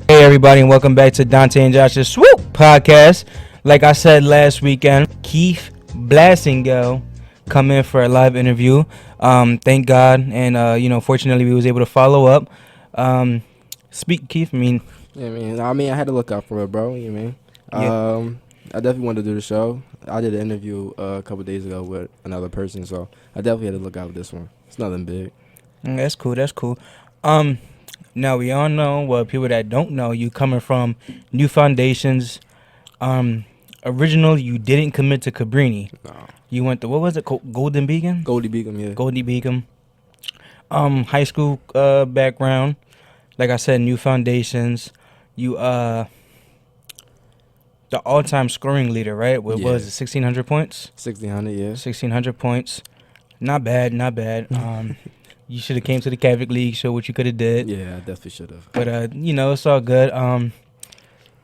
Hey everybody, and welcome back to Dante and Josh's Swoop Podcast. Like I said last weekend, Keith Blasingle come in for a live interview. Thank God, and fortunately we was able to follow up. Speak, Keith. I had to look out for it, bro. You know what I mean? I definitely wanted to do the show. I did an interview a couple days ago with another person, so I definitely had to look out for this one. It's nothing big. That's cool. Now we all know, well, people that don't know, you coming from New Foundations. Originally you didn't commit to Cabrini. No. You went to, what was it, Golden Beacon? Goldie Beacom, yeah. Goldie Beacom. High school background, like I said, New Foundations. You the all-time scoring leader, right? What was it, 1,600 points? 1,600, yeah. 1,600 points. Not bad. You should have came to the Catholic League, show what you could have did. Yeah, I definitely should have. But it's all good.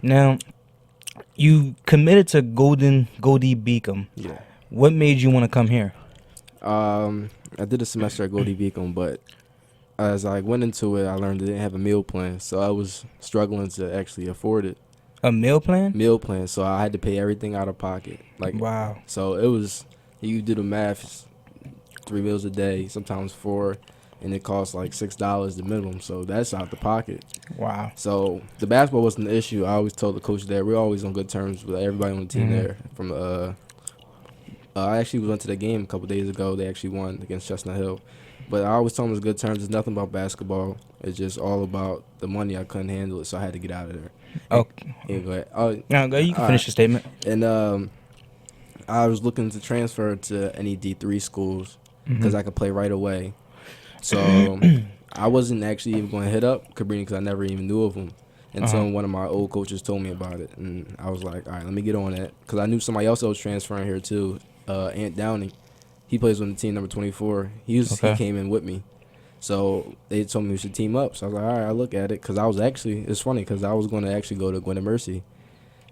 Now you committed to Goldie Beacom. Yeah. What made you want to come here? I did a semester at Goldie Beacom, but as I went into it, I learned they didn't have a meal plan, so I was struggling to actually afford it. A meal plan? Meal plan, so I had to pay everything out of pocket. Wow. So it was, you do the math, it's 3 meals a day, sometimes 4, and it costs like $6 the minimum, so that's out the pocket. Wow. So the basketball wasn't the issue. I always told the coach there, we're always on good terms with everybody on the team there. From I actually went to the game a couple days ago. They actually won against Chestnut Hill. But I always told them it's good terms. It's nothing about basketball. It's just all about the money. I couldn't handle it, so I had to get out of there. Okay. Yeah, go ahead. No, go. You can finish your statement. And I was looking to transfer to any D3 schools because I could play right away. So I wasn't actually even going to hit up Cabrini because I never even knew of him until one of my old coaches told me about it. And I was like, all right, let me get on that. Because I knew somebody else that was transferring here too, Ant Downing. He plays on the team number 24. He came in with me. So they told me we should team up. So I was like, all right, I'll look at it. Because it's funny because I was going to actually go to Gwynedd Mercy.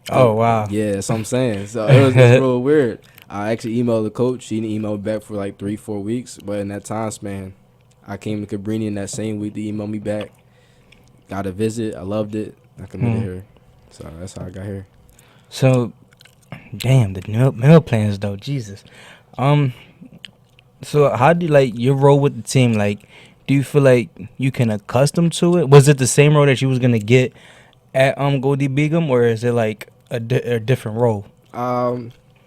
Oh, wow. Yeah, that's what I'm saying. So it was just real weird. I actually emailed the coach. He didn't email me back for like 3-4 weeks. But in that time span, I came to Cabrini in that same week to email me back. Got a visit. I loved it. I committed here. So that's how I got here. So, damn, the meal plans, though. Jesus. So how do you your role with the team? Do you feel like you can accustom to it? Was it the same role that you was gonna get at Goldie Beacom, or is it a different role?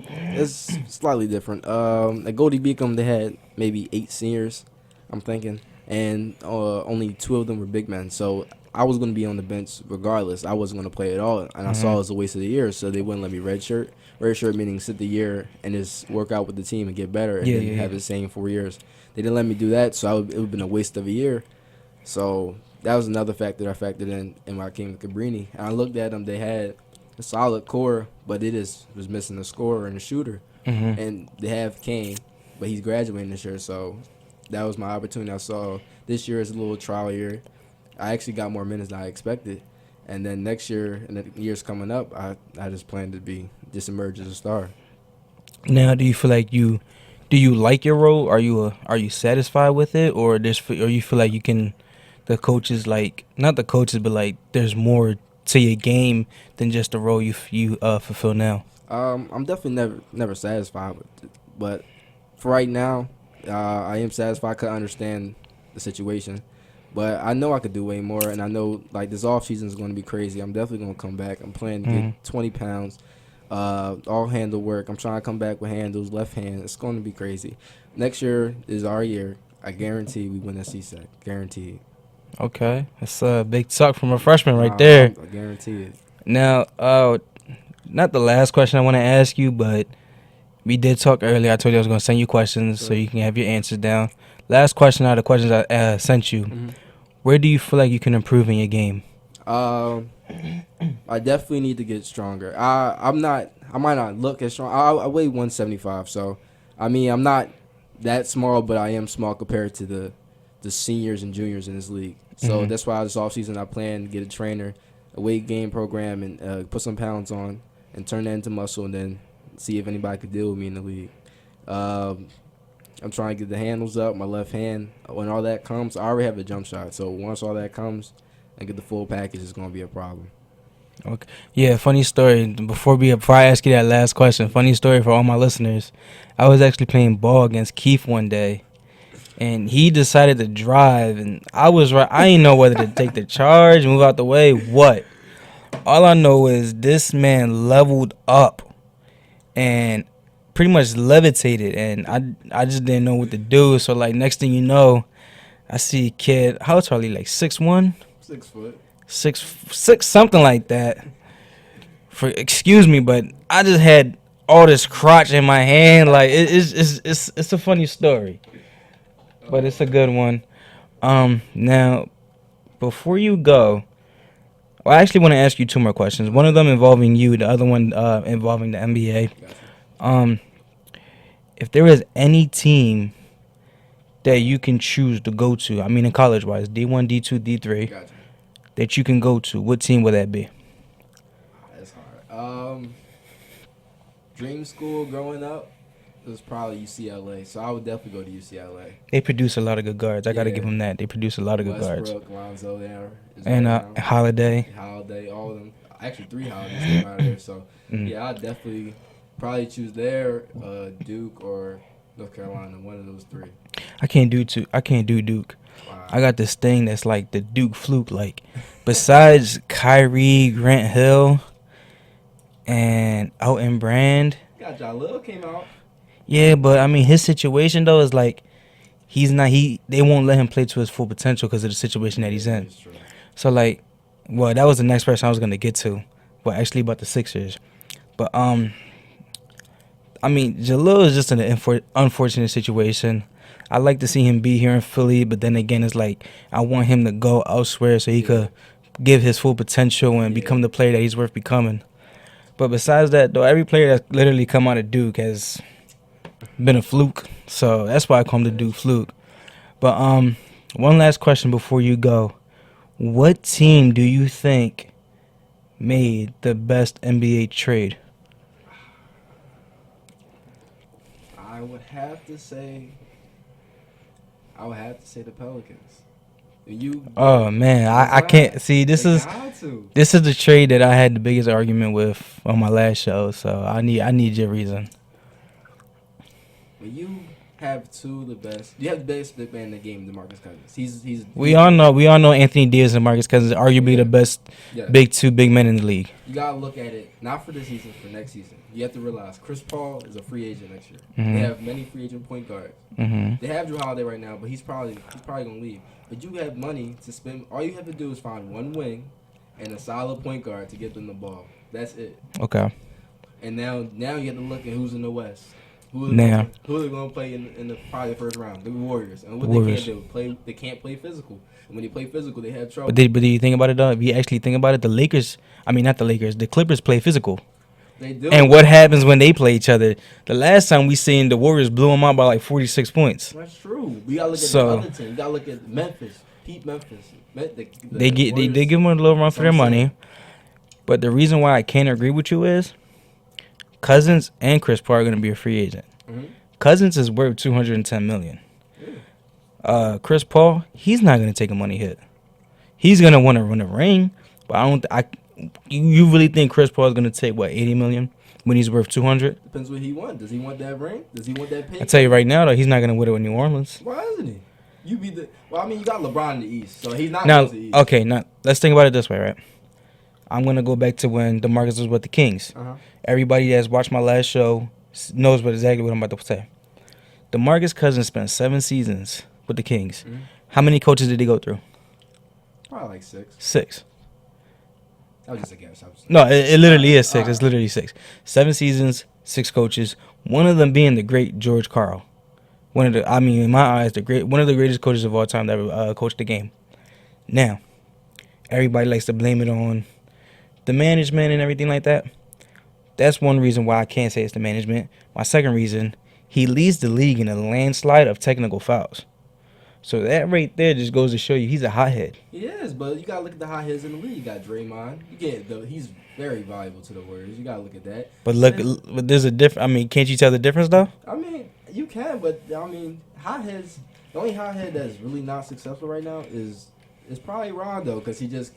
It's slightly different. At Goldie Beacom, they had maybe 8 seniors, I'm thinking, and only 2 of them were big men. So I was gonna be on the bench regardless. I wasn't gonna play at all, and I saw it as a waste of the year. So they wouldn't let me redshirt. Redshirt meaning sit the year and just work out with the team and get better and then have the same 4 years. They didn't let me do that, so it would have been a waste of a year. So that was another factor I factored in when I came to Cabrini. And I looked at them; they had a solid core, but it was missing a scorer and a shooter. And they have Kane, but he's graduating this year, so that was my opportunity. I saw this year is a little trial year. I actually got more minutes than I expected. And then next year, and the years coming up, I just plan to just emerge as a star. Now, do you feel like do you like your role? Are you satisfied with it, or you feel like you can, the coaches not the coaches, but there's more to your game than just the role you fulfill now? I'm definitely never satisfied with it, but for right now, I am satisfied. I could understand the situation. But I know I could do way more, and I know this off season is going to be crazy. I'm definitely going to come back. I'm planning to get 20 pounds, all handle work. I'm trying to come back with handles, left hand. It's going to be crazy. Next year is our year. I guarantee we win that CSAC. Guaranteed. Okay, that's a big suck from a freshman right there. I guarantee it. Now, not the last question I want to ask you, but we did talk earlier. I told you I was going to send you questions so you can have your answers down. Last question out of the questions I sent you. Where do you feel like you can improve in your game? I definitely need to get stronger. I might not look as strong. I weigh 175, so I'm not that small, but I am small compared to the seniors and juniors in this league. So that's why this offseason I plan to get a trainer, a weight gain program, and put some pounds on and turn that into muscle, and then see if anybody could deal with me in the league. I'm trying to get the handles up, my left hand. When all that comes, I already have a jump shot. So once all that comes and get the full package, it's gonna be a problem. Okay. Yeah, funny story. Before I ask you that last question, funny story for all my listeners. I was actually playing ball against Keith one day, and he decided to drive, and I was right. I didn't know whether to take the charge, move out the way, what. All I know is this man leveled up and pretty much levitated, and I just didn't know what to do. So like next thing you know, I see a kid. How tall? He like 6'1", 6 foot. 6'6", something like that. Excuse me, but I just had all this crotch in my hand. Like it's a funny story, but it's a good one. Now before you go, well, I actually want to ask you two more questions. One of them involving you, the other one involving the NBA. Gotcha. If there is any team that you can choose to go to, I mean in college-wise, D1, D2, D3, Gotcha. that you can go to, what team would that be? That's hard. Dream school growing up was probably UCLA, so I would definitely go to UCLA. They produce a lot of good guards. I got to give them that. They produce a lot of good guards. Westbrook, Lonzo there. And Holiday. Holiday, all of them. Actually, 3 Holidays came out of there. So, yeah, I'd definitely probably choose there, Duke or North Carolina, one of those 3. I can't do Duke. Wow. I got this thing that's like the Duke fluke. Like, besides Kyrie, Grant Hill, and Elton Brand. Got Jalil came out. Yeah, but I mean, his situation though is like they won't let him play to his full potential because of the situation that he's in. So like, well, that was the next person I was gonna get to, but actually about the Sixers. But I mean, Jalil is just in an unfortunate situation. I like to see him be here in Philly, but then again, it's like I want him to go elsewhere so he could give his full potential and become the player that he's worth becoming. But besides that, though, every player that's literally come out of Duke has been a fluke. So that's why I call him the Duke fluke. But one last question before you go. What team do you think made the best NBA trade? I would have to say the Pelicans. Oh man, I can't see. This is the trade that I had the biggest argument with on my last show. So I need your reason. But you have 2 of the best. You have the best big man in the game, DeMarcus Cousins. We all know Anthony Davis and Marcus Cousins are arguably the best big men in the league. You gotta look at it not for this season, for next season. You have to realize Chris Paul is a free agent next year. Mm-hmm. They have many free agent point guards. Mm-hmm. They have Drew Holiday right now, but he's probably gonna leave. But you have money to spend. All you have to do is find one wing and a solid point guard to get them the ball. That's it. Okay. And now you have to look at who's in the West. Who are they going to play in the probably the first round? The Warriors. And what they can't do, they can't play physical. And when they play physical, they have trouble. But do you think about it though? If you actually think about it, the Clippers play physical. They do. And what happens when they play each other? The last time we seen the Warriors blew them out by like 46 points. That's true. We gotta look at the other team. You gotta look at Memphis. They give them a little run for their money. But the reason why I can't agree with you is Cousins and Chris Paul are going to be a free agent. Mm-hmm. Cousins is worth $210 million. Yeah. Chris Paul, he's not going to take a money hit. He's going to want to run a ring, but you really think Chris Paul is going to take what, $80 million when he's worth $200? Depends what he wants. Does he want that ring? Does he want that pay? I tell you right now though, he's not going to win it with New Orleans. Why isn't he? You got LeBron in the East, so he's not going to the East. Okay, now let's think about it this way, right? I'm going to go back to when DeMarcus was with the Kings. Uh-huh. Everybody that's watched my last show knows exactly what I'm about to say. DeMarcus Cousins spent 7 seasons with the Kings. Mm-hmm. How many coaches did he go through? Probably like 6. 6. That was just a guess. No, it literally is 6. Right. It's literally 6. 7 seasons, 6 coaches. One of them being the great George Karl. In my eyes, one of the greatest coaches of all time that ever coached the game. Now, everybody likes to blame it on the management and everything like that. That's one reason why I can't say it's the management. My second reason, he leads the league in a landslide of technical fouls. So that right there just goes to show you he's a hothead. He is, but you got to look at the hotheads in the league. You got Draymond. He's very valuable to the Warriors. You got to look at that. But there's a difference. Can't you tell the difference, though? You can, but, hotheads, the only hothead that's really not successful right now is It's probably Rondo because he just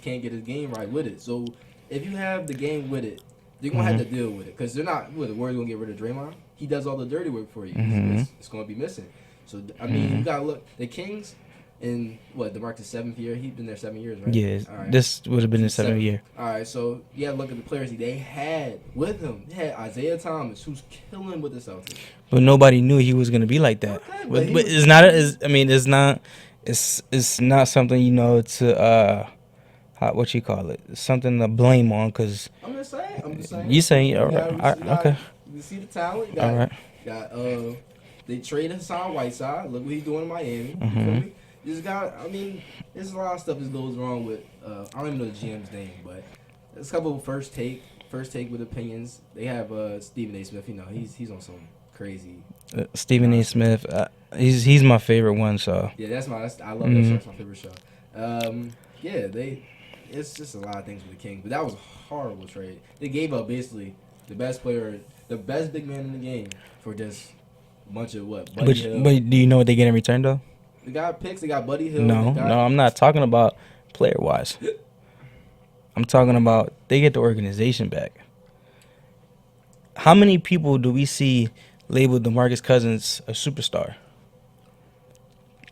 can't get his game right with it. So if you have the game with it, you're gonna have to deal with it because they're not worried gonna get rid of Draymond. He does all the dirty work for you. It's gonna be missing. So I mean, you gotta look the Kings in DeMarcus' 7th year. He's been there 7 years, right? Yeah, right. This would have been his 7th year. All right, so yeah, look at the players they had with him. They had Isaiah Thomas, who's killing with the Celtics. But nobody knew he was gonna be like that. Okay, but it's not. It's not. It's not something to what you call it? It's something to blame on because. I'm just saying. You saying okay? You see the talent. All right. They traded Hassan Whiteside. Look what he's doing in Miami. You feel me? You just there's a lot of stuff that goes wrong with. I don't even know the GM's name, but there's a couple of first take with opinions. They have Stephen A. Smith. He's on some crazy. Stephen A. Smith. He's my favorite one. So yeah, I love that show. It's my favorite show. It's just a lot of things with the Kings, but that was a horrible trade. They gave up basically the best player, the best big man in the game for just a bunch of Buddy Hill. But do you know what they get in return though? They got picks. They got Buddy Hill. No, I'm not talking about player wise. I'm talking about they get the organization back. How many people do we see labeled DeMarcus Cousins a superstar?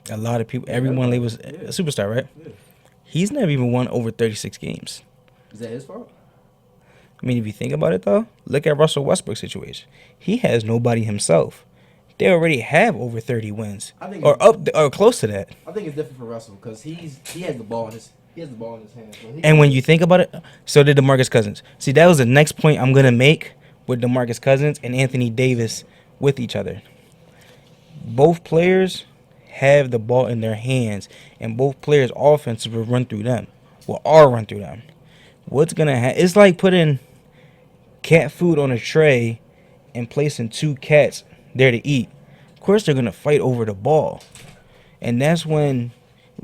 A lot of people. Everyone labels a superstar, right? Yeah. He's never even won over 36 games. Is that his fault? I mean, if you think about it, though, look at Russell Westbrook's situation. He has nobody himself. They already have over 30 wins, or close to that. I think it's different for Russell because he has the ball in his hand. So and when you think about it, so did DeMarcus Cousins. See, that was the next point I'm gonna make with DeMarcus Cousins and Anthony Davis with each other. Both players have the ball in their hands, and both players' offense will run through them. Run through them. What's gonna happen? It's like putting cat food on a tray and placing two cats there to eat. Of course, they're gonna fight over the ball, and that's when,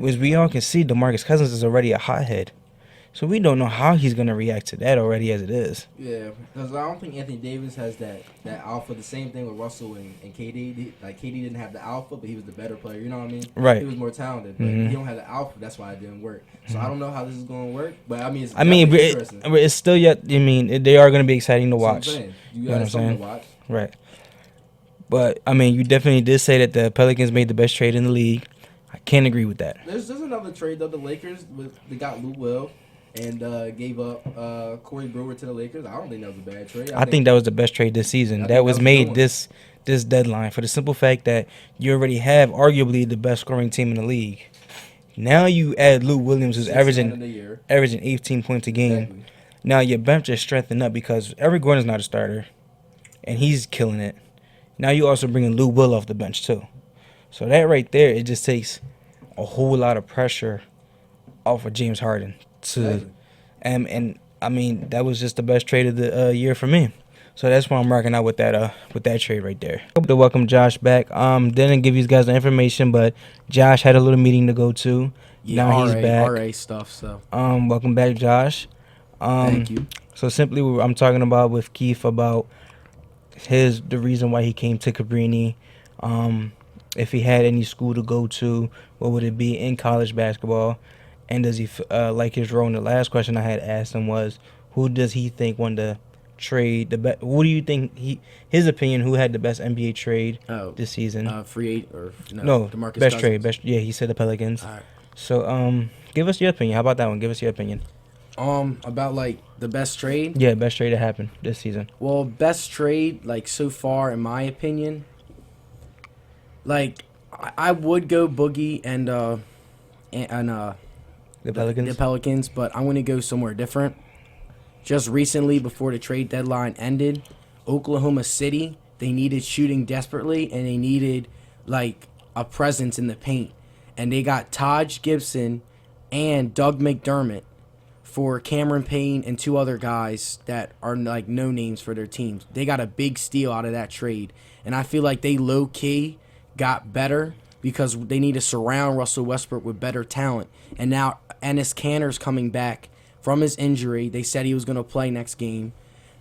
as we all can see, DeMarcus Cousins is already a hothead. So we don't know how he's gonna react to that already as it is. Yeah, because I don't think Anthony Davis has that alpha. The same thing with Russell and KD. KD didn't have the alpha, but he was the better player. You know what I mean? Right. He was more talented, but he don't have the alpha. That's why it didn't work. So I don't know how this is going to work, but it's interesting. It's still yet. I mean, they are going to be exciting to watch. You got something to watch, right? But I mean, you definitely did say that the Pelicans made the best trade in the league. I can't agree with that. There's another trade though. The Lakers they got Lou Will. And gave up Corey Brewer to the Lakers. I don't think that was a bad trade. I think that was the best trade this season. That was made this deadline for the simple fact that you already have arguably the best scoring team in the league. Now you add Lou Williams, who's averaging 18 points a game. Exactly. Now your bench is strengthened up because Eric Gordon's not a starter, and he's killing it. Now you also bringing Lou Will off the bench too. So that right there, it just takes a whole lot of pressure off of James Harden. And I mean that was just the best trade of the year for me, so that's why I'm rocking out with that trade right there. Hope to welcome Josh back. Didn't give you guys the information, but Josh had a little meeting to go to. Yeah, now he's back. RA stuff. So welcome back, Josh. Thank you. So simply, I'm talking about with Keith about the reason why he came to Cabrini. If he had any school to go to, what would it be in college basketball? And does he like his role? And the last question I had asked him was, who does he think won the trade? Who do you think his opinion? Who had the best NBA trade this season? Free eight or no DeMarcus best Cousins. trade. Yeah, he said the Pelicans. All right. So give us your opinion. How about that one? Give us your opinion. About like the best trade. Yeah, best trade that happened this season. Well, best trade like so far in my opinion. Like I would go Boogie and the Pelicans? The Pelicans, but I'm going to go somewhere different. Just recently, before the trade deadline ended, Oklahoma City, they needed shooting desperately, and they needed, like, a presence in the paint. And they got Taj Gibson and Doug McDermott for Cameron Payne and two other guys that are, like, no names for their teams. They got a big steal out of that trade. And I feel like they low-key got better because they need to surround Russell Westbrook with better talent. And now Enes Kanter's coming back from his injury. They said he was going to play next game.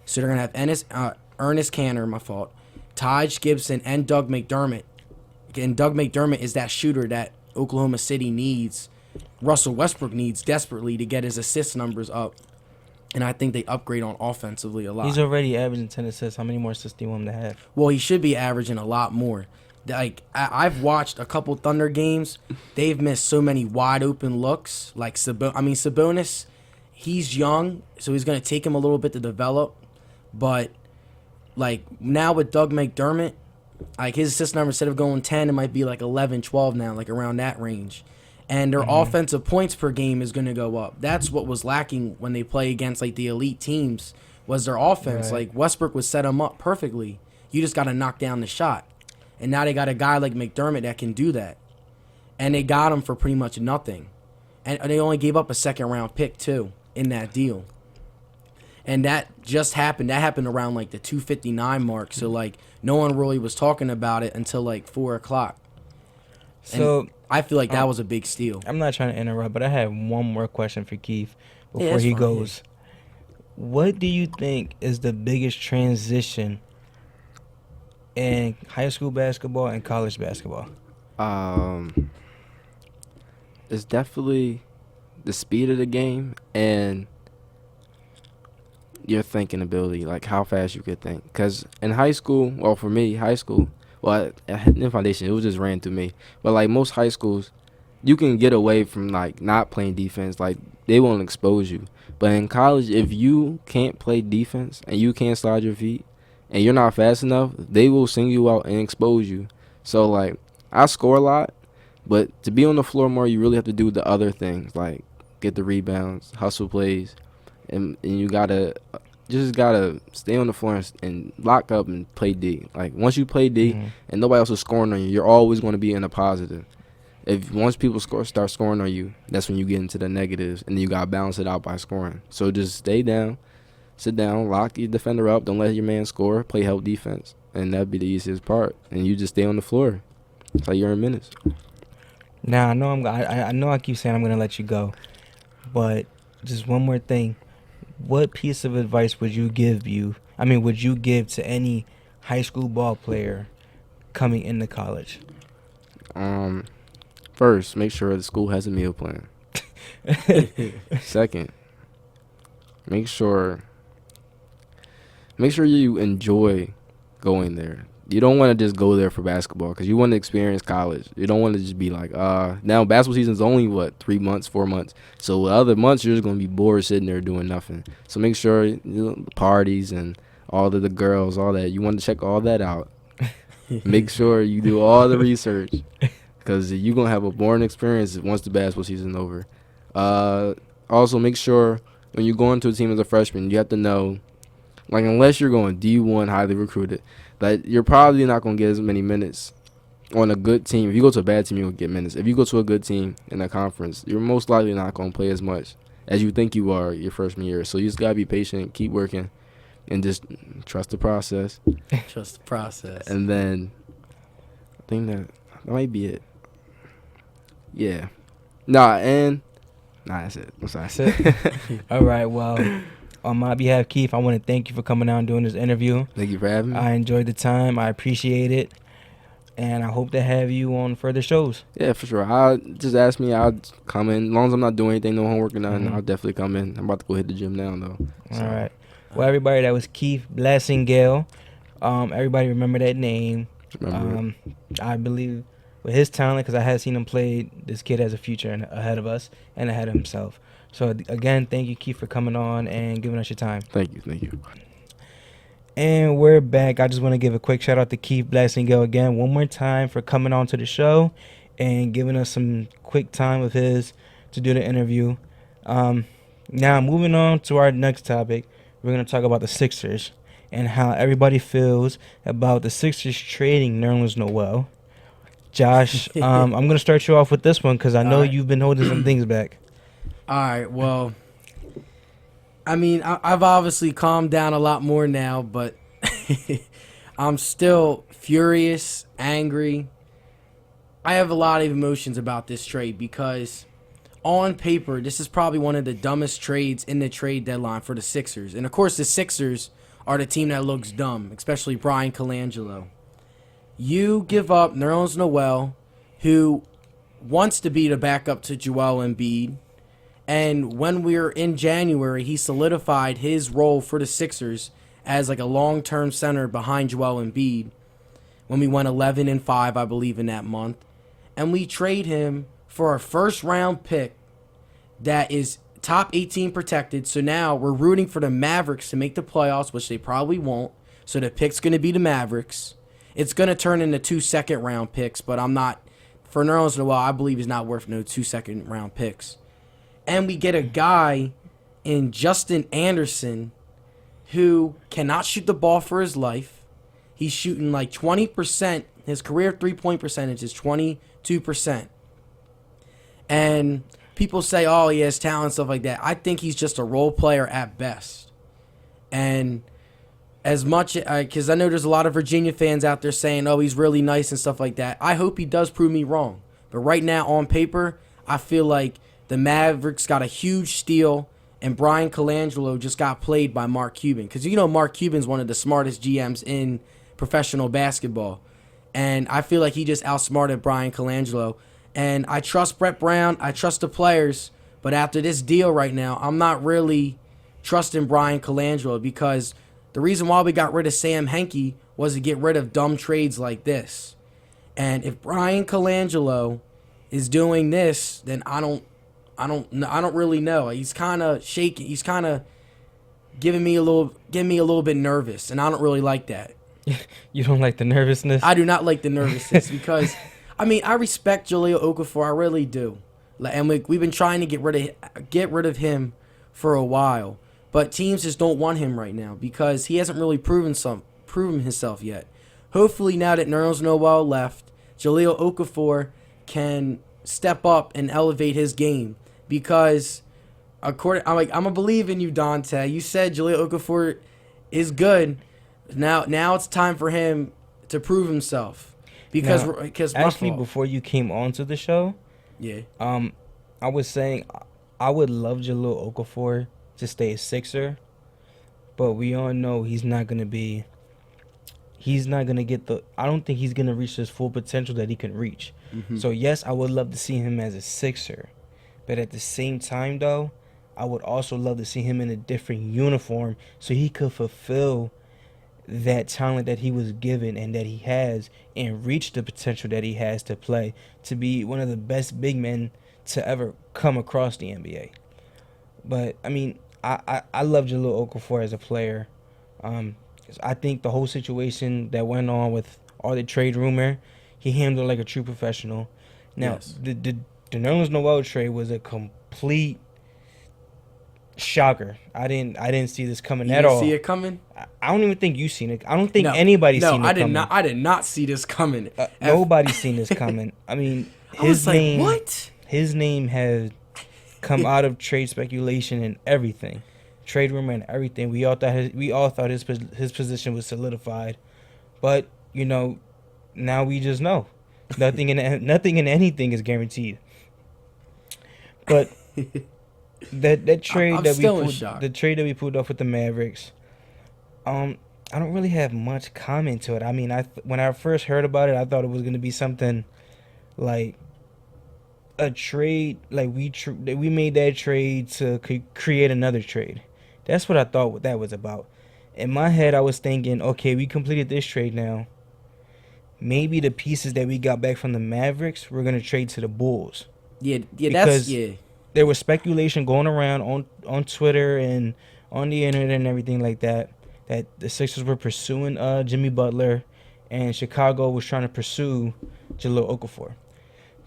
So they're going to have Ernest Kanter, Taj Gibson, and Doug McDermott. And Doug McDermott is that shooter that Oklahoma City needs Russell Westbrook needs desperately to get his assist numbers up. And I think they upgrade on offensively a lot. He's already averaging 10 assists. How many more assists do you want him to have? Well, he should be averaging a lot more. Like, I've watched a couple Thunder games. They've missed so many wide open looks. Like, Sabonis, he's young, so he's going to take him a little bit to develop. But, like, now with Doug McDermott, like, his assist number, instead of going 10, it might be like 11, 12 now, like around that range. And their offensive points per game is going to go up. That's what was lacking when they play against, like, the elite teams, was their offense. Right. Like, Westbrook would set them up perfectly. You just got to knock down the shot. And now they got a guy like McDermott that can do that. And they got him for pretty much nothing. And they only gave up a second-round pick, too, in that deal. And that just happened. That happened around, like, the 2:59 mark. So, like, no one really was talking about it until, like, 4 o'clock. So And I feel like that was a big steal. I'm not trying to interrupt, but I have one more question for Keith before that's he fine, goes. What do you think is the biggest transition in high school basketball and college basketball? It's definitely the speed of the game and your thinking ability, like how fast you could think. Because in high school, well, for me, high school, well, in the foundation, it was just ran through me. But, like, most high schools, you can get away from, like, not playing defense. Like, they won't expose you. But in college, if you can't play defense and you can't slide your feet and you're not fast enough, they will sing you out and expose you. So, like, I score a lot, but to be on the floor more, you really have to do the other things, like get the rebounds, hustle plays, and you just gotta stay on the floor and lock up and play D. Like, once you play D and nobody else is scoring on you, you're always going to be in a positive. If once people start scoring on you, that's when you get into the negatives, and then you gotta balance it out by scoring. So just stay down, sit down, lock your defender up, don't let your man score, play help defense, and that'd be the easiest part. And you just stay on the floor. It's like you're in minutes. Now, I know I keep saying I'm going to let you go, but just one more thing. What piece of advice would you give to any high school ball player coming into college? First, make sure the school has a meal plan. Second, make sure you enjoy going there. You don't want to just go there for basketball because you want to experience college. You don't want to just be like, now basketball season's only, 3 months, 4 months. So the other months, you're just going to be bored sitting there doing nothing. So make sure the parties and all of the girls, all that, you want to check all that out. Make sure you do all the research because you're going to have a boring experience once the basketball season's over. Also, make sure when you go into a team as a freshman, you have to know, like, unless you're going D1 highly recruited, that you're probably not going to get as many minutes on a good team. If you go to a bad team, you'll get minutes. If you go to a good team in a conference, you're most likely not going to play as much as you think you are your freshman year. So you just got to be patient, keep working, and just trust the process. Trust the process. And then I think that might be it. Yeah. That's it. That's it. All right, well, on my behalf, Keith, I want to thank you for coming out and doing this interview. Thank you for having me. I enjoyed the time. I appreciate it. And I hope to have you on further shows. Yeah, for sure. Just ask me. I'll come in. As long as I'm not doing anything, no homework or nothing, I'll definitely come in. I'm about to go hit the gym now, though. So. All right. Well, everybody, that was Keith Blasingle. Everybody remember that name. I believe with his talent, because I had seen him play, this kid has a future ahead of us and ahead of himself. So, again, thank you, Keith, for coming on and giving us your time. Thank you. And we're back. I just want to give a quick shout-out to Keith Blasingle again one more time for coming on to the show and giving us some quick time of his to do the interview. Now, moving on to our next topic, we're going to talk about the Sixers and how everybody feels about the Sixers trading Nerlens Noel. Josh, I'm going to start you off with this one because I know you've been holding some things back. All right, well, I mean, I've obviously calmed down a lot more now, but I'm still furious, angry. I have a lot of emotions about this trade because on paper, this is probably one of the dumbest trades in the trade deadline for the Sixers. And, of course, the Sixers are the team that looks dumb, especially Brian Colangelo. You give up Nerlens Noel, who wants to be the backup to Joel Embiid. And when we were in January, he solidified his role for the Sixers as like a long-term center behind Joel Embiid when we went 11-5, I believe, in that month. And we trade him for a first-round pick that is top 18 protected. So now we're rooting for the Mavericks to make the playoffs, which they probably won't. So the pick's going to be the Mavericks. It's going to turn into 2 second-round picks, but I'm not, for Nerlens Noel, I believe he's not worth no 2 second-round picks. And we get a guy in Justin Anderson who cannot shoot the ball for his life. He's shooting like 20%. His career three-point percentage is 22%. And people say, oh, he has talent, stuff like that. I think he's just a role player at best. And as much, because I know there's a lot of Virginia fans out there saying, oh, he's really nice and stuff like that. I hope he does prove me wrong. But right now, on paper, I feel like the Mavericks got a huge steal, and Brian Colangelo just got played by Mark Cuban. Because you know Mark Cuban's one of the smartest GMs in professional basketball. And I feel like he just outsmarted Brian Colangelo. And I trust Brett Brown. I trust the players. But after this deal right now, I'm not really trusting Brian Colangelo, because the reason why we got rid of Sam Hinkie was to get rid of dumb trades like this. And if Brian Colangelo is doing this, then I don't really know. He's kind of shaking. He's kind of getting me a little bit nervous, and I don't really like that. You don't like the nervousness? I do not like the nervousness because, I mean, I respect Jahlil Okafor. I really do. And we've been trying to get rid of him for a while. But teams just don't want him right now because he hasn't really proven himself yet. Hopefully now that Nerlens Noel left, Jahlil Okafor can step up and elevate his game. Because I'm gonna believe in you, Dante. You said Jahlil Okafor is good. Now it's time for him to prove himself. Because actually, before you came onto the show, yeah, I was saying I would love Jahlil Okafor to stay a Sixer, but we all know he's not gonna get I don't think he's gonna reach his full potential that he can reach. Mm-hmm. So yes, I would love to see him as a Sixer, but at the same time though, I would also love to see him in a different uniform so he could fulfill that talent that he was given and that he has, and reach the potential that he has to play, to be one of the best big men to ever come across the NBA. But I mean, I love Jahlil Okafor as a player. I think the whole situation that went on with all the trade rumor, he handled like a true professional. Now, yes. The Nerlens Noel trade was a complete shocker. I didn't see this coming at all. You didn't see it coming? I don't even think you've seen it. I don't think anybody's seen it coming. No, I did not see this coming. Nobody's seen this coming. I mean, his name has come out of trade speculation and everything, trade rumor and everything. We all thought his position was solidified, but you know, now we just know nothing and anything is guaranteed. But that trade the trade that we pulled off with the Mavericks, I don't really have much comment to it. I mean, when I first heard about it, I thought it was going to be something like a trade, like we made that trade to create another trade. That's what I thought that was about. In my head, I was thinking, okay, we completed this trade now. Maybe the pieces that we got back from the Mavericks, we're going to trade to the Bulls. Because there was speculation going around on Twitter and on the internet and everything like that the Sixers were pursuing Jimmy Butler, and Chicago was trying to pursue Jahlil Okafor.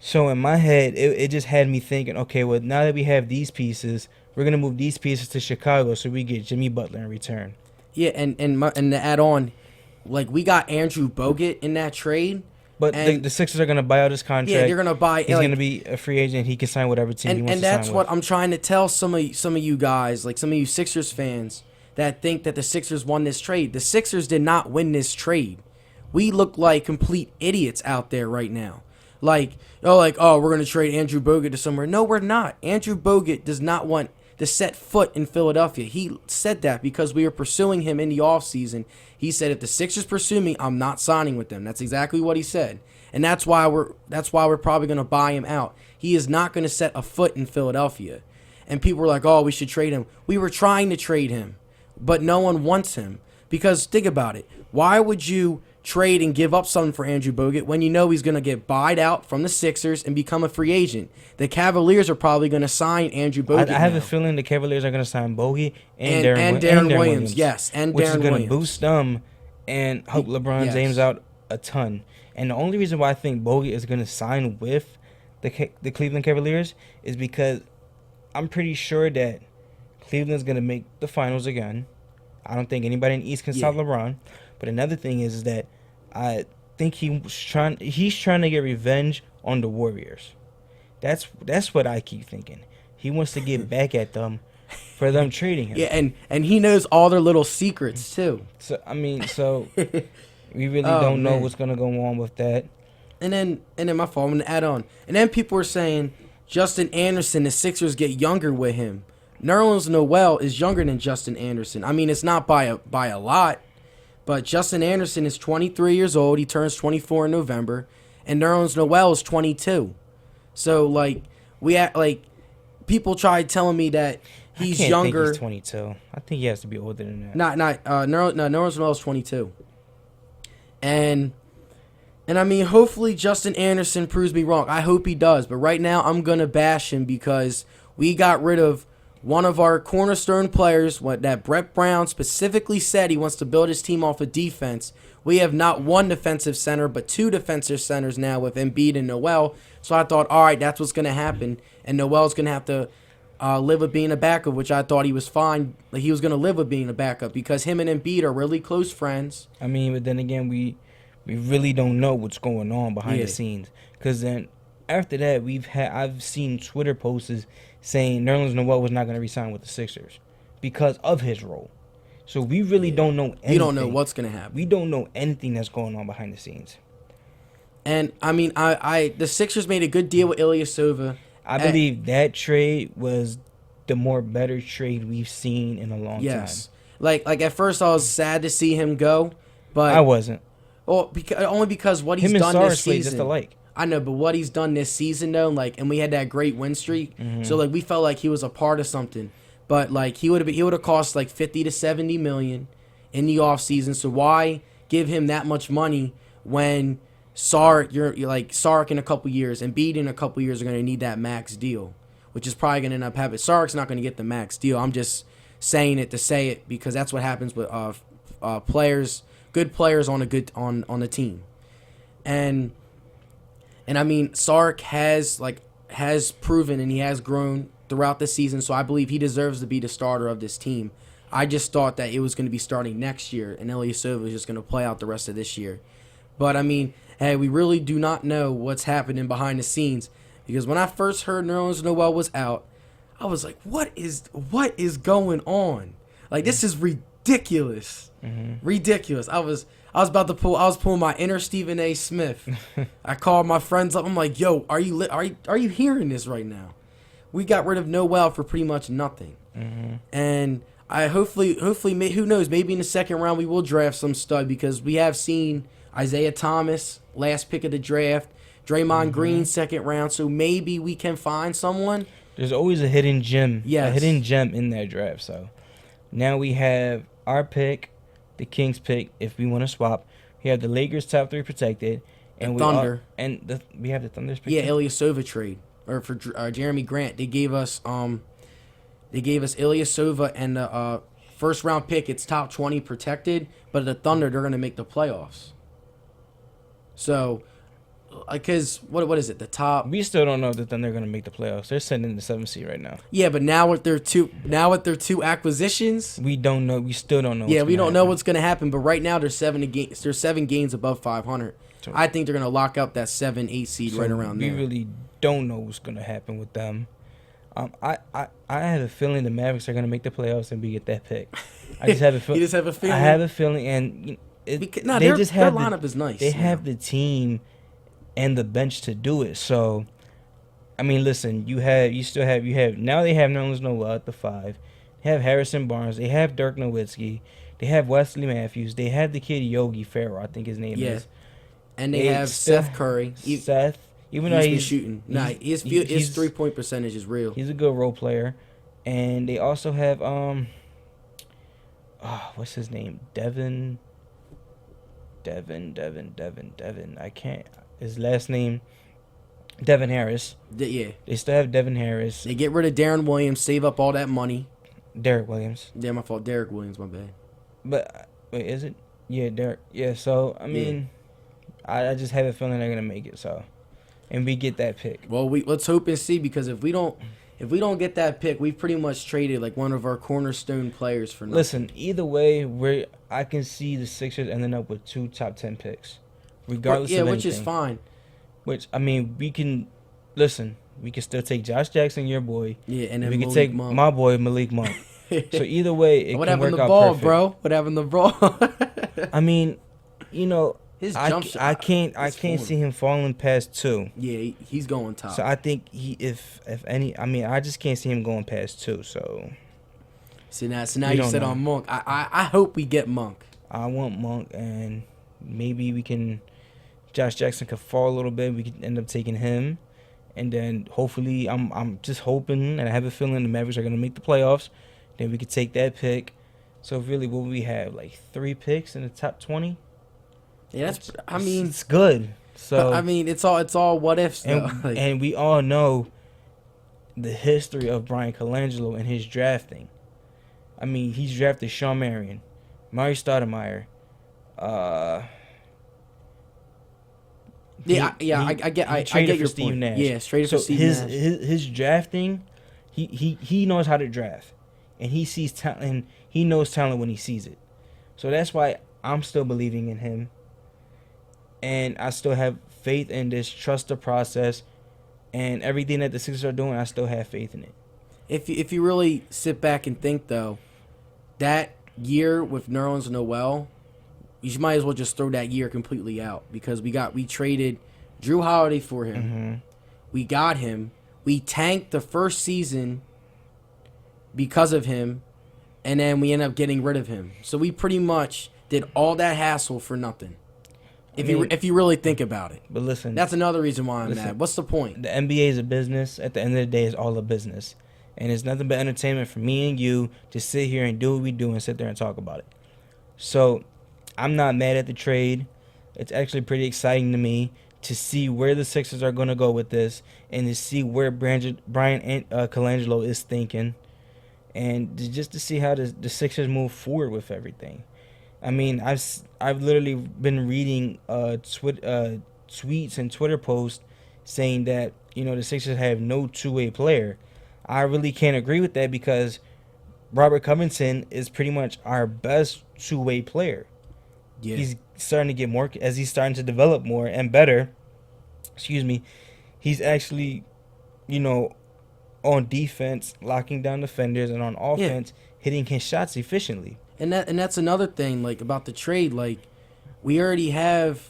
So in my head, it just had me thinking, okay, well, now that we have these pieces, we're going to move these pieces to Chicago so we get Jimmy Butler in return. Yeah, and to add on, like, we got Andrew Bogut in that trade. But the Sixers are going to buy out his contract. Yeah, they're going to buy. He's going to be a free agent. He can sign whatever team he wants to sign with. And that's what I'm trying to tell some of you guys, like some of you Sixers fans that think that the Sixers won this trade. The Sixers did not win this trade. We look like complete idiots out there right now. We're going to trade Andrew Bogut to somewhere. No, we're not. Andrew Bogut does not want to set foot in Philadelphia. He said that because we were pursuing him in the offseason. He said, if the Sixers pursue me, I'm not signing with them. That's exactly what he said. and that's why we're probably going to buy him out. He is not going to set a foot in Philadelphia. And people were like, "Oh, we should trade him." We were trying to trade him, but no one wants him because think about it. Why would you trade and give up something for Andrew Bogut when you know he's going to get buyed out from the Sixers and become a free agent? The Cavaliers are probably going to sign Andrew Bogut. I have now. a feeling the Cavaliers are going to sign Bogut and Darren Williams. Yes, and which Darren is going Williams. to boost them and help LeBron Yes. James out a ton. And the only reason why I think Bogut is going to sign with the Cleveland Cavaliers is because I'm pretty sure that Cleveland's going to make the finals again. I don't think anybody in the East can stop LeBron. But another thing is that I think he's trying to get revenge on the Warriors. That's what I keep thinking. He wants to get back at them for them trading him. Yeah, and he knows all their little secrets too. So we really don't know what's gonna go on with that. And then my fault, I'm gonna add on. And then people were saying Justin Anderson, the Sixers get younger with him. Nerlens Noel is younger than Justin Anderson. I mean, it's not by a lot, but Justin Anderson is 23 years old. He turns 24 in November, and Nerlens Noel is 22. So people tried telling me that he's I can't younger. think he's 22. I think he has to be older than that. Nerlens Noel is 22. And I mean, hopefully Justin Anderson proves me wrong. I hope he does. But right now, I'm going to bash him because we got rid of one of our cornerstone players, that Brett Brown specifically said he wants to build his team off of defense. We have not one defensive center, but two defensive centers now with Embiid and Noel. So I thought, all right, that's what's going to happen. And Noel's going to have to live with being a backup, which I thought he was fine. Like, he was going to live with being a backup because him and Embiid are really close friends. I mean, but then again, we really don't know what's going on behind the scenes. Because then after that, I've seen Twitter posts saying Nerlens Noel was not going to resign with the Sixers because of his role. So we really don't know anything. You don't know what's going to happen. We don't know anything that's going on behind the scenes. And, I mean, the Sixers made a good deal with Ilyasova. I believe that trade was the more better trade we've seen in a long time. Like at first I was sad to see him go, but I wasn't. Well, only because what he's done this season. Just alike. I know, but what he's done this season though, and we had that great win streak, so we felt like he was a part of something. But he would have cost like 50 to 70 million in the offseason. So why give him that much money when Sark in a couple years and Embiid in a couple years are going to need that max deal, which is probably going to end up happening. Sark's not going to get the max deal. I'm just saying it to say it because that's what happens with players, good players on the team, and I mean Sark has proven and he has grown throughout the season, so I believe he deserves to be the starter of this team. I just thought that it was going to be starting next year, and Ilyasova was just going to play out the rest of this year. But, I mean, hey, we really do not know what's happening behind the scenes. Because when I first heard Nerlens Noel was out, I was like, what is going on? Like, this is ridiculous. Mm-hmm. Ridiculous. I was pulling my inner Stephen A. Smith. I called my friends up. I'm like, yo, are you hearing this right now? We got rid of Noel for pretty much nothing. Mm-hmm. And I hopefully, who knows, maybe in the second round we will draft some stud because we have seen Isaiah Thomas, last pick of the draft, Draymond Green, second round, so maybe we can find someone. There's always a hidden gem, yes. A hidden gem in that draft. So now we have our pick, the Kings pick, if we want to swap. We have the Lakers top 3 protected. And Thunder. We have the Thunder's pick. Yeah, Ilyasova trade. Or for Jeremy Grant, they gave us Ilyasova and the first round pick. It's top 20 protected, but the Thunder they're gonna make the playoffs. So, because what is it? The top. We still don't know if the Thunder are gonna make the playoffs. They're sitting in the 7th seed right now. Yeah, but now with their two acquisitions, we don't know. We still don't know. Yeah, we don't know what's gonna happen. But right now they're 7 games above 500. So, I think they're gonna lock up that 7-8 seed right around there. We really don't know what's gonna happen with them. I have a feeling the Mavericks are gonna make the playoffs and we get that pick. I just have a feeling. You just have a feeling. I have a feeling, and their lineup is nice. They have the team and the bench to do it. So, I mean, listen, you have now they have Nerlens Noel at the 5. They have Harrison Barnes. They have Dirk Nowitzki. They have Wesley Matthews. They have the kid Yogi Ferrell, I think his name is. And they have Seth Curry. Seth, even though he's been shooting. His 3-point percentage is real. He's a good role player. And they also have what's his name? Devin. I can't. His last name, Devin Harris. Yeah. They still have Devin Harris. They get rid of Darren Williams, save up all that money. Derek Williams. Yeah, my fault. Derek Williams, my bad. But wait, is it? Yeah, Derek. Yeah. So I mean, I just have a feeling they're gonna make it. So, and we get that pick. Well, let's hope and see, because if we don't get that pick, we've pretty much traded like one of our cornerstone players for nothing. Listen, either way, I can see the Sixers ending up with 2 top 10 picks, regardless of anything. Which is fine. Which, I mean, we can still take Josh Jackson, your boy. Yeah, and then we can Malik take Monk. my boy Malik Monk. So either way, it what can happened work to out ball, perfect. bro? What happened to ball? I mean, you know, his I jump shot. can't see him falling past 2. Yeah, he's going top. So I think if any, I mean, I just can't see him going past 2. So. So now you said on Monk. I hope we get Monk. I want Monk, and maybe Josh Jackson could fall a little bit. We could end up taking him, and then hopefully, I'm just hoping, and I have a feeling the Mavericks are gonna make the playoffs. Then we could take that pick. So really, what we have, like 3 picks in the top 20? Yeah, it's good. So I mean, it's all what ifs though. And we all know the history of Brian Colangelo and his drafting. I mean, he's drafted Shawn Marion, Murray Stoudemire. I get your Steve point. Nash. Yeah, straight for Steve Nash. His drafting, he knows how to draft, and he sees talent. And he knows talent when he sees it. So that's why I'm still believing in him, and I still have faith in this. Trust the process, and everything that the Sixers are doing, I still have faith in it. If you really sit back and think though, that year with Nerlens Noel, you might as well just throw that year completely out, because we traded Drew Holiday for him. Mm-hmm. We got him. We tanked the first season because of him, and then we ended up getting rid of him. So we pretty much did all that hassle for nothing. If you really think about it. But listen, that's another reason why I'm mad. What's the point? The NBA is a business. At the end of the day, it's all a business. And it's nothing but entertainment for me and you to sit here and do what we do and sit there and talk about it. So I'm not mad at the trade. It's actually pretty exciting to me to see where the Sixers are going to go with this, and to see where Brian Colangelo is thinking, and just to see how the Sixers move forward with everything. I mean, I've literally been reading tweets and Twitter posts saying that, you know, the Sixers have no two-way player. I really can't agree with that, because Robert Covington is pretty much our best two-way player. Yeah. He's starting to get more, as he's starting to develop more and better. He's actually, you know, on defense, locking down defenders, and on offense, hitting his shots efficiently. And that's another thing, like, about the trade. Like, we already have,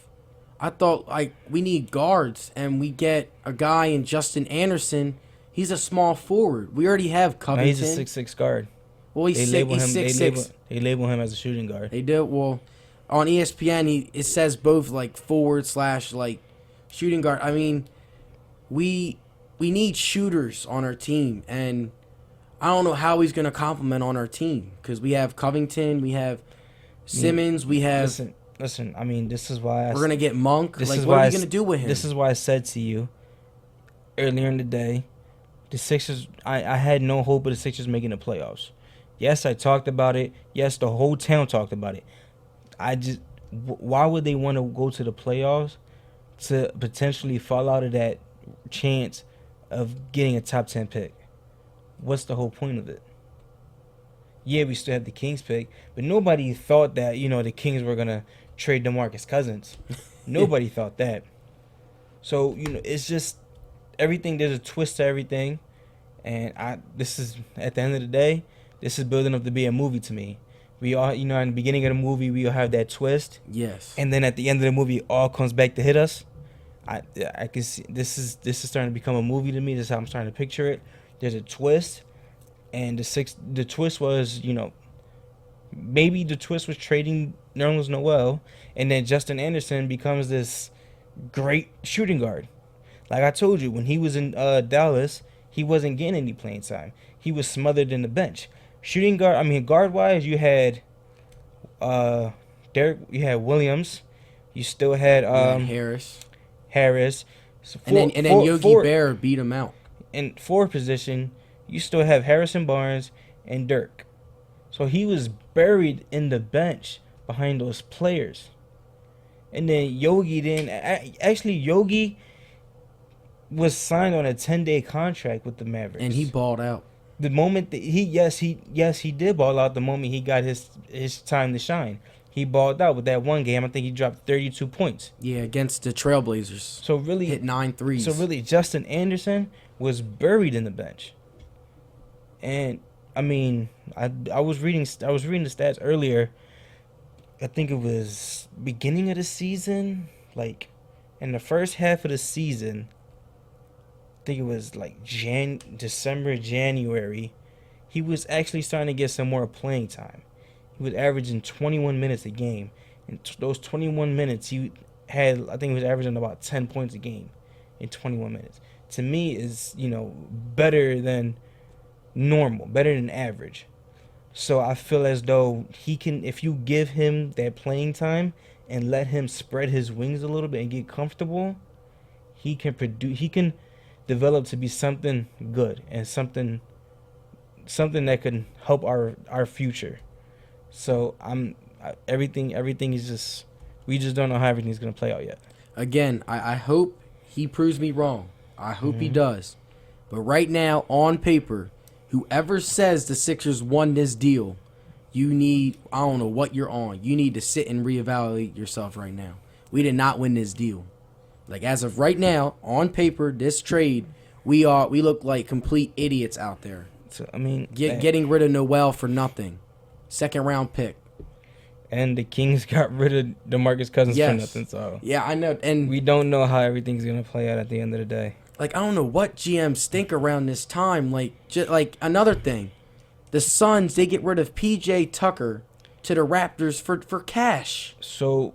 I thought, like, we need guards, and we get a guy in Justin Anderson. He's a small forward. We already have Covington. No, he's a 6'6" guard. Well, he's 6'6". They label him as a shooting guard. They do. Well, on ESPN, it says both, like, forward / like shooting guard. I mean, we need shooters on our team, and I don't know how he's going to complement on our team, because we have Covington, we have Simmons, we have. Listen. I mean, this is why we're going to get Monk. Like, what are we going to do with him? This is why I said to you earlier in the day, the Sixers. I had no hope of the Sixers making the playoffs. Yes, I talked about it. Yes, the whole town talked about it. Why would they want to go to the playoffs to potentially fall out of that chance of getting a top 10 pick? What's the whole point of it? Yeah, we still have the Kings pick, but nobody thought that, you know, the Kings were going to trade DeMarcus Cousins. Nobody thought that. So, you know, it's just everything. There's a twist to everything. And this is, at the end of the day, this is building up to be a movie to me. We all, you know, in the beginning of the movie, we'll have that twist. Yes. And then at the end of the movie, it all comes back to hit us. I can see this is starting to become a movie to me. This is how I'm starting to picture it. There's a twist, and the twist was, you know, maybe the twist was trading Nerlens Noel, and then Justin Anderson becomes this great shooting guard. Like I told you, when he was in Dallas, he wasn't getting any playing time. He was smothered in the bench. Shooting guard, guard wise, you had Derek, you had Williams, you still had Harris. So And then Yogi Berra beat him out. In forward position, you still have Harrison Barnes and Dirk. So he was buried in the bench behind those players. And then Yogi was signed on a 10-day contract with the Mavericks. And he balled out. The moment that he did ball out the moment he got his time to shine. He balled out with that one game. I think he dropped 32 points. Yeah, against the Trailblazers. So really hit 9 threes. So really Justin Anderson was buried in the bench. And I was reading the stats earlier. I think it was beginning of the season, like in the first half of the season. I think it was like December, January. He was actually starting to get some more playing time. He was averaging 21 minutes a game. In those 21 minutes, he was averaging about 10 points a game in 21 minutes. To me, is better than normal, better than average. So I feel as though he can, if you give him that playing time and let him spread his wings a little bit and get comfortable, he can develop to be something good and something that can help our future. So everything is just, we just don't know how everything's gonna play out yet. Again, I hope he proves me wrong. I hope he does. But right now, on paper, whoever says the Sixers won this deal, I don't know what you're on. You need to sit and reevaluate yourself right now. We did not win this deal. Like, as of right now, on paper, this trade, we look like complete idiots out there. So getting rid of Noel for nothing. Second round pick. And the Kings got rid of DeMarcus Cousins for nothing. So yeah, I know. And we don't know how everything's gonna play out at the end of the day. Like, I don't know what GMs think around this time. Like another thing, the Suns, they get rid of PJ Tucker to the Raptors for cash. So,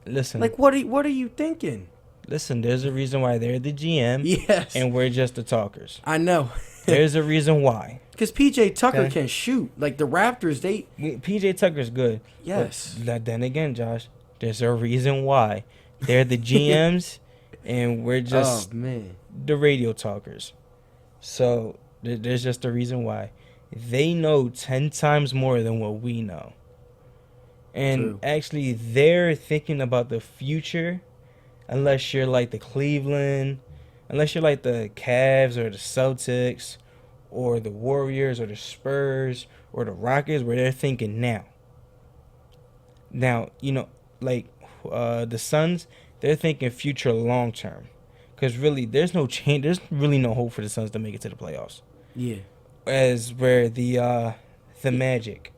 listen. Like, what are you thinking? Listen, there's a reason why they're the GM. Yes. And we're just the talkers. I know. There's a reason why. Because PJ Tucker can shoot. Like, the Raptors, PJ Tucker's good. Yes. But then again, Josh, there's a reason why. They're the GMs, and we're just the radio talkers. So there's just a reason why. They know 10 times more than what we know. And actually, they're thinking about the future, unless you're like the Cleveland, unless you're like the Cavs or the Celtics or the Warriors or the Spurs or the Rockets, where they're thinking now. Now, the Suns, they're thinking future long term. Because really, there's no change. There's really no hope for the Suns to make it to the playoffs. Yeah. As where the Magic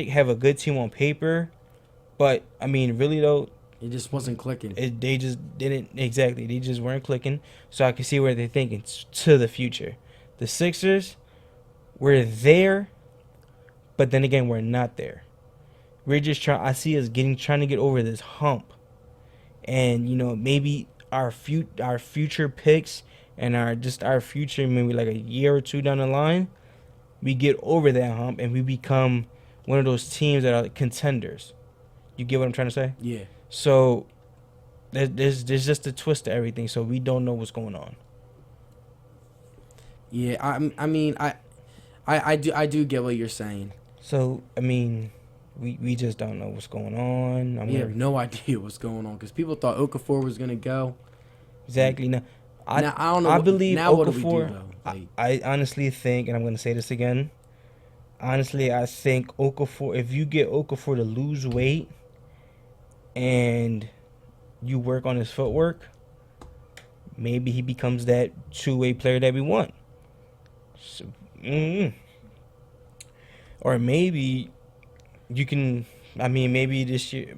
have a good team on paper, but really though, it just wasn't clicking. They just didn't exactly. They just weren't clicking. So I can see where they're thinking to the future. The Sixers, we're there, but then again, we're not there. We're just trying. I see us trying to get over this hump, and maybe our future picks and our future, maybe like a year or two down the line, we get over that hump and we become one of those teams that are contenders. You get what I'm trying to say? Yeah. So there's just a twist to everything, so we don't know what's going on. Yeah, I do get what you're saying. So we just don't know what's going on. We have no idea what's going on because people thought Okafor was gonna go. Exactly. Now I don't know. I believe now Okafor. What do we do, though? I honestly think, and I'm gonna say this again. Honestly, I think Okafor. If you get Okafor to lose weight, and you work on his footwork, maybe he becomes that two-way player that we want. So, or maybe you can. Maybe this year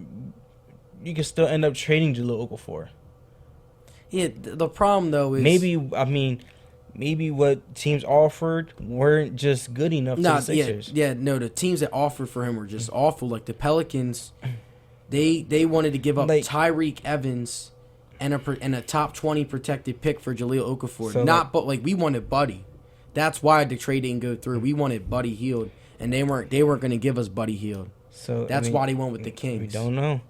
you can still end up trading Jahlil Okafor. Yeah, the problem though is maybe what teams offered weren't just good enough for the Sixers. The teams that offered for him were just awful. Like the Pelicans, They wanted to give up Like- Tyreek Evans and a top 20 protected pick for Jaleel Okafor. So, But we wanted Buddy. That's why the trade didn't go through. We wanted Buddy Hield, and they weren't going to give us Buddy Hield. So That's why they went with the Kings. We don't know.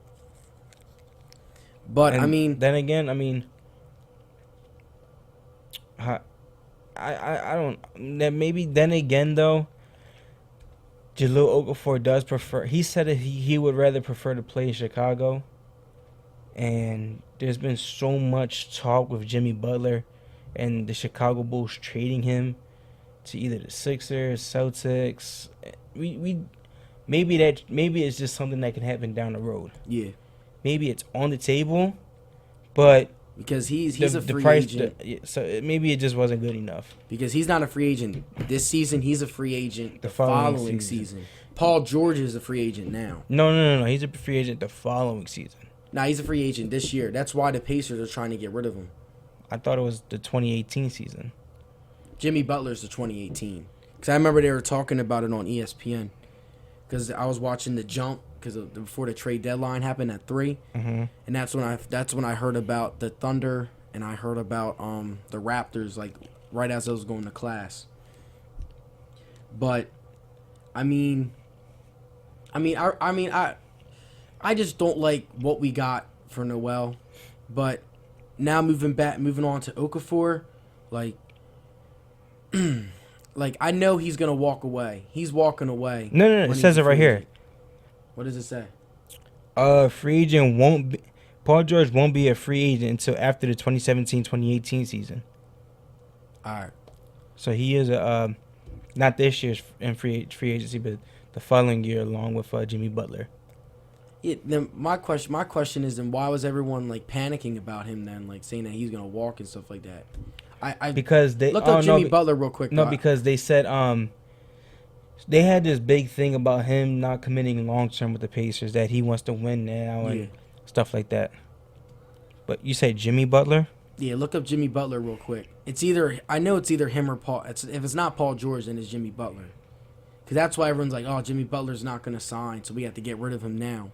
But And I mean, then again, I don't. That maybe then again though, Jaleel Okafor does prefer. He said that he would rather prefer to play in Chicago. And there's been so much talk with Jimmy Butler, and the Chicago Bulls trading him to either the Sixers, Celtics. Maybe it's just something that can happen down the road. yeah, Maybe it's on the table, but because he's a free agent. Maybe it just wasn't good enough. Because he's not a free agent this season. He's a free agent the following following season. season. Paul George is a free agent now. No. He's a free agent the following season. Nah, he's a free agent this year. That's why the Pacers are trying to get rid of him. I thought it was the 2018 season. Jimmy Butler's the 2018. Because I remember they were talking about it on ESPN. Because I was watching The Jump before the trade deadline happened at 3. Mm-hmm. And that's when I heard about the Thunder and I heard about the Raptors, like right as I was going to class. But I just don't like what we got for Noel. But now moving on to Okafor, like I know he's gonna walk away. He's walking away. No. when It he's says a it right free here. agent. What does it say? Free agent won't be. Paul George won't be a free agent until after the 2017-2018 season. All right. So he is not this year's in free agency, but the following year, along with Jimmy Butler. Then my question is, then why was everyone like panicking about him then, like saying that he's gonna walk and stuff like that? Because they look up Jimmy Butler real quick. No, because they said they had this big thing about him not committing long term with the Pacers, that he wants to win now and stuff like that. But you say Jimmy Butler? Yeah, look up Jimmy Butler real quick. I know it's either him or Paul. If it's not Paul George, then it's Jimmy Butler. Because that's why everyone's like, oh, Jimmy Butler's not going to sign, so we have to get rid of him now.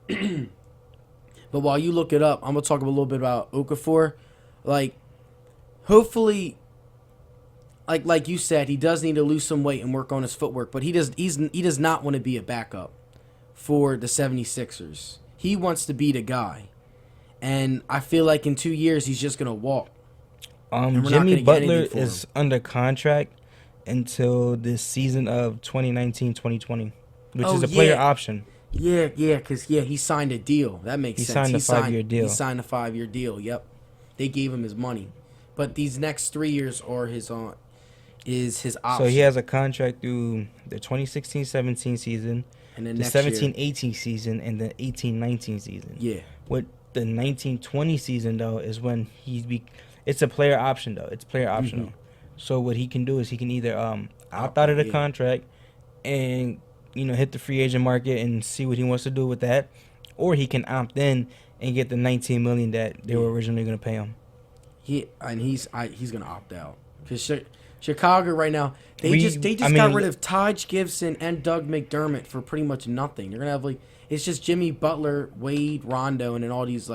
But while you look it up, I'm going to talk a little bit about Okafor. Like, hopefully, like you said, he does need to lose some weight and work on his footwork, but he does not want to be a backup for the 76ers. He wants to be the guy. And I feel like in 2 years, he's just going to walk. Jimmy Butler is under contract until this season of 2019-2020, which is a player option. Yeah, because he signed a deal. That makes sense. He signed a 5-year deal. He signed a 5-year deal, yep. They gave him his money. But these next 3 years are his option. So he has a contract through the 2016-17 season, and then the 17-18 season, and the 18-19 season. Yeah. With the 19-20 season, though, is when it's a player option, though. It's player optional. Mm-hmm. So what he can do is he can either opt out of the contract and hit the free agent market and see what he wants to do with that, or he can opt in and get the $19 million that they were originally going to pay him. He's going to opt out because Chicago right now they just got rid of Taj Gibson and Doug McDermott for pretty much nothing. They're gonna have it's just Jimmy Butler, Wade, Rondo, and then all these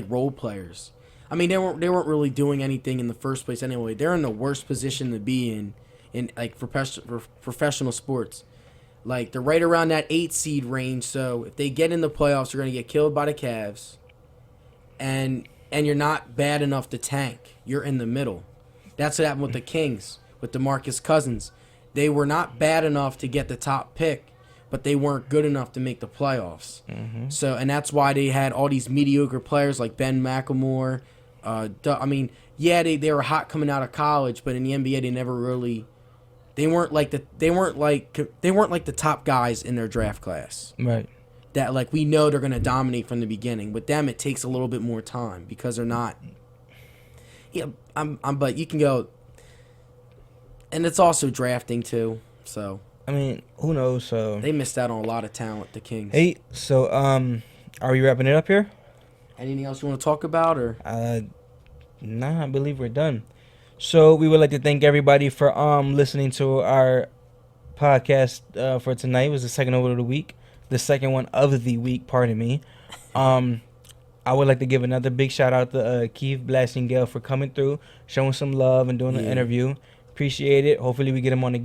role players. I mean, they weren't really doing anything in the first place anyway. They're in the worst position to be in like professional sports. Like, they're right around that 8 seed range. So if they get in the playoffs, they're gonna get killed by the Cavs. And you're not bad enough to tank. You're in the middle. That's what happened with the Kings, with DeMarcus Cousins. They were not bad enough to get the top pick, but they weren't good enough to make the playoffs. Mm-hmm. So, and that's why they had all these mediocre players like Ben McLemore. They were hot coming out of college, but in the NBA they never really. They weren't like the top guys in their draft class. Right. That we know they're going to dominate from the beginning. With them, it takes a little bit more time because they're not. Yeah, but you can go, and it's also drafting too. So I mean, who knows? So they missed out on a lot of talent, the Kings. Hey, so are we wrapping it up here? Anything else you want to talk about, or? Nah, I believe we're done. So we would like to thank everybody for listening to our podcast for tonight. It was the second over of the week. the second one of the week. Pardon me. I would like to give another big shout out to Keith Blasingle for coming through, showing some love, and doing an interview. Appreciate it. Hopefully we get him on again.